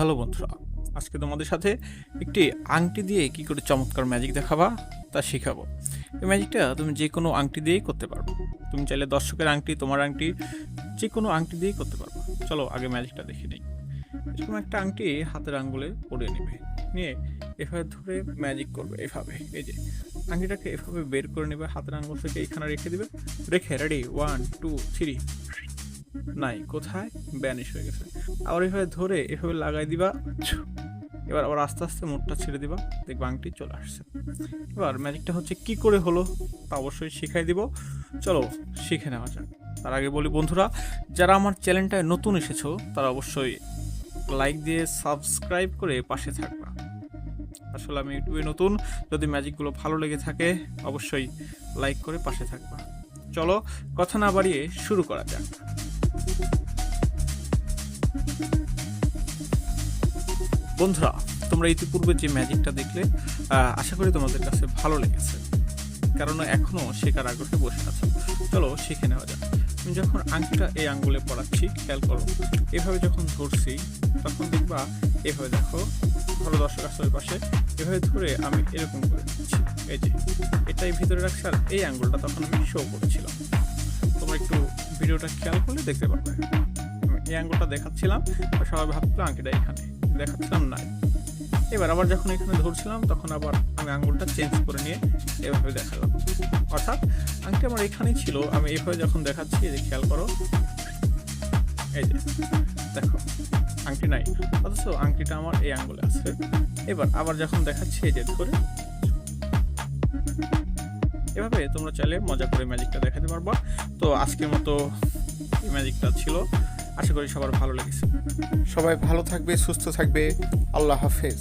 Hello বন্ধুরা, আজকে তোমাদের সাথে একটি আংটি দিয়ে কি করে চমৎকার ম্যাজিক দেখাবা তা শেখাবো। এই ম্যাজিকটা তুমি যে কোনো আংটি দিয়েই করতে পারবে। তুমি চাইলে দর্শকের আংটি, তোমার আংটি, যে কোনো আংটি দিয়েই করতে পারবে। চলো আগে ম্যাজিকটা দেখে নিই। এরকম একটা আংটি হাতের আঙ্গুলে পরিয়ে নেবে, নিয়ে এভাবে ধরে ম্যাজিক করবে। এভাবে এই যে আংটিটাকে এভাবে বের করে নেবে, হাতের আঙ্গুল থেকে এখানে রেখে দিবে। রেখে রেডি 1 2 3, নাই কোথায় ব্যানিশ হয়ে গেছে। আবার এভাবে ধরে এভাবে লাগাই দিবা। এবার আবার আস্তে আস্তে মোটটা ছেড়ে দিবা, দেখবা আংটি চলে আসছে। এবার ম্যাজিকটা হচ্ছে কি করে হলো তা অবশ্যই শিখাই দিব। চলো শিখে নেওয়া যাক। তার আগে বলি বন্ধুরা, যারা আমার চ্যানেলটায় নতুন এসেছো তারা অবশ্যই লাইক দিয়ে সাবস্ক্রাইব করে পাশে থাকবা। আসলে আমি ইউটিউবে নতুন, যদি ম্যাজিকগুলো ভালো লেগে থাকে অবশ্যই লাইক করে পাশে থাকবা। চলো কথা না বাড়িয়ে শুরু করা যাক। বন্ধুরা, তোমরা ইতিপূর্বে যে ম্যাজিকটা দেখলে আশা করি তোমাদের কাছে ভালো লেগেছে, কারণ এখনও শেখার আগ্রহে বসে আছে। চলো শিখে নেওয়া যাক। আমি যখন আংটিটা এই আঙ্গুলে পড়াচ্ছি, খেয়াল করো, এভাবে যখন ধরছি তখন দেখবা এভাবে দেখো, ভালো দর্শক আসলে পাশে এভাবে ধরে আমি এরকম করে দিচ্ছি। এই যে এটাই ভিতরে রাখছি আর এই আঙ্গুলটা তখন আমি শো করেছিলাম। তোমরা একটু ভিডিওটা খেয়াল করলে দেখতে পারবে। এই আঙ্গুলটা দেখাচ্ছিলাম আর সবাই ভাবছিল আংটিটা এখানে, দেখাচ্ছিলাম না। এবার আবার যখন এখানে ধরছিলাম তখন আবার আমি আঙ্গুলটা চেঞ্জ করে নিয়ে এভাবে দেখালাম। অর্থাৎ আংটি আমার এখানেই ছিল, আমি এইভাবে যখন দেখাচ্ছি, এই যে খেয়াল করো, এই যে দেখো আংটি নাই, অথচ আংটিটা আমার এই আঙ্গুলে আছে। এবার আবার যখন দেখাচ্ছি এই যে করে, এভাবে তোমরা চাইলে মজা করে ম্যাজিকটা দেখাতে পারবা। তো আজকের মতো এই ম্যাজিকটা ছিল, আশা করি সবার ভালো লেগেছে। সবাই ভালো থাকবে, সুস্থ থাকবে। আল্লাহ হাফেজ।